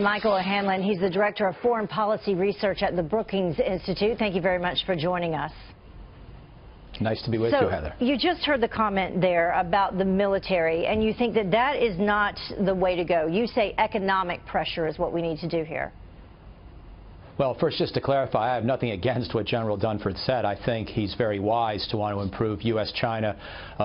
Michael Hanlon, he's the Director of Foreign Policy Research at the Brookings Institute. Thank you very much for joining us. Nice to be with you, Heather. You just heard the comment there about the military, and you think that that is not the way to go. You say economic pressure is what we need to do here. Well, first, just to clarify, I have nothing against what General Dunford said. I think he's very wise to want to improve U.S.-China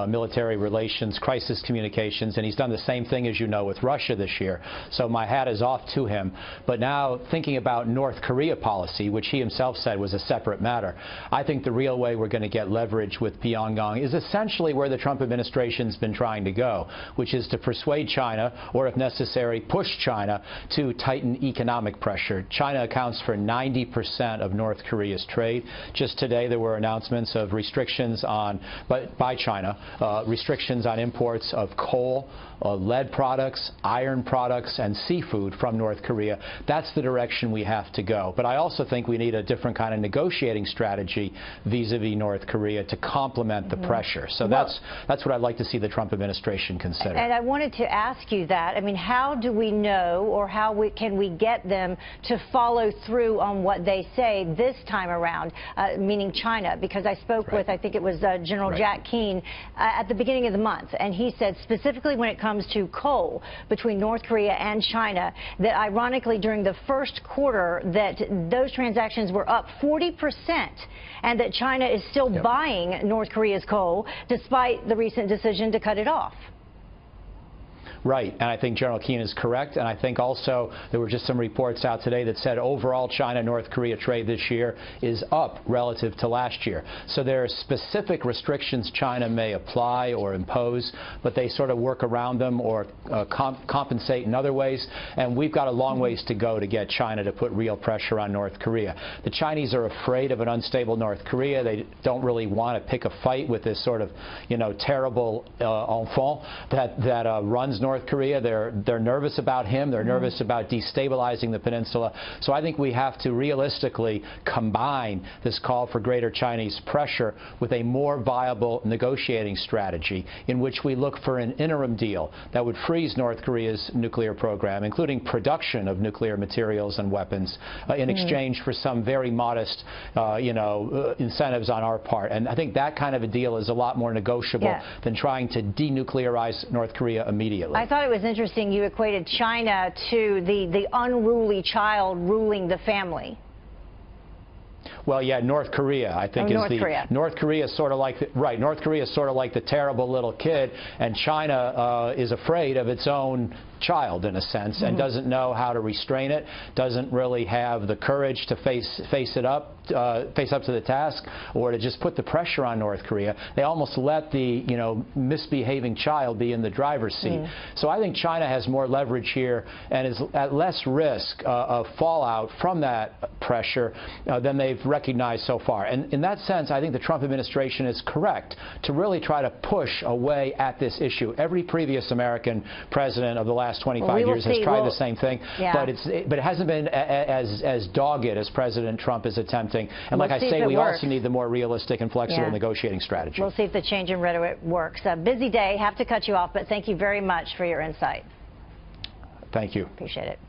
military relations, crisis communications, and he's done the same thing, as you know, with Russia this year. So my hat is off to him. But now, thinking about North Korea policy, which he himself said was a separate matter, I think the real way we're going to get leverage with Pyongyang is essentially where the Trump administration's been trying to go, which is to persuade China, or if necessary, push China to tighten economic pressure. China accounts for 90% of North Korea's trade. Just today there were announcements of restrictions on, by China, restrictions on imports of coal, lead products, iron products, and seafood from North Korea. That's the direction we have to go. But I also think we need a different kind of negotiating strategy vis-a-vis North Korea to complement the pressure. So that's what I'd like to see the Trump administration consider. And I wanted to ask you that. I mean, how do we know, or how can we get them to follow through on what they say this time around, meaning China? Because I spoke with, I think it was General Jack Keane at the beginning of the month, and he said specifically when it comes to coal between North Korea and China, that ironically during the first quarter that those transactions were up 40%, and that China is still buying North Korea's coal despite the recent decision to cut it off. Right, and I think General Keane is correct, and I think also there were just some reports out today that said overall China-North Korea trade this year is up relative to last year. So there are specific restrictions China may apply or impose, but they sort of work around them or compensate in other ways, and we've got a long ways to go to get China to put real pressure on North Korea. The Chinese are afraid of an unstable North Korea. They don't really want to pick a fight with this sort of, terrible enfant that runs North Korea. They're nervous about him. They're nervous about destabilizing the peninsula. So I think we have to realistically combine this call for greater Chinese pressure with a more viable negotiating strategy in which we look for an interim deal that would freeze North Korea's nuclear program, including production of nuclear materials and weapons, in exchange for some very modest, incentives on our part. And I think that kind of a deal is a lot more negotiable than trying to denuclearize North Korea immediately. I thought it was interesting you equated China to the unruly child ruling the family. Well, yeah, North Korea, I think, North Korea is sort of like North Korea is sort of like the terrible little kid, and China is afraid of its own child in a sense, and doesn't know how to restrain it, doesn't really have the courage to face up to the task, or to just put the pressure on North Korea. They almost let the misbehaving child be in the driver's seat. So I think China has more leverage here and is at less risk of fallout from that pressure than they've recognized so far. And in that sense, I think the Trump administration is correct to really try to push away at this issue. Every previous American president of the last 25 years has tried the same thing, but it hasn't been as dogged as President Trump is attempting. And like I say, we also need the more realistic and flexible negotiating strategy. We'll see if the change in rhetoric works. A busy day, have to cut you off, but thank you very much for your insight. Thank you. Appreciate it.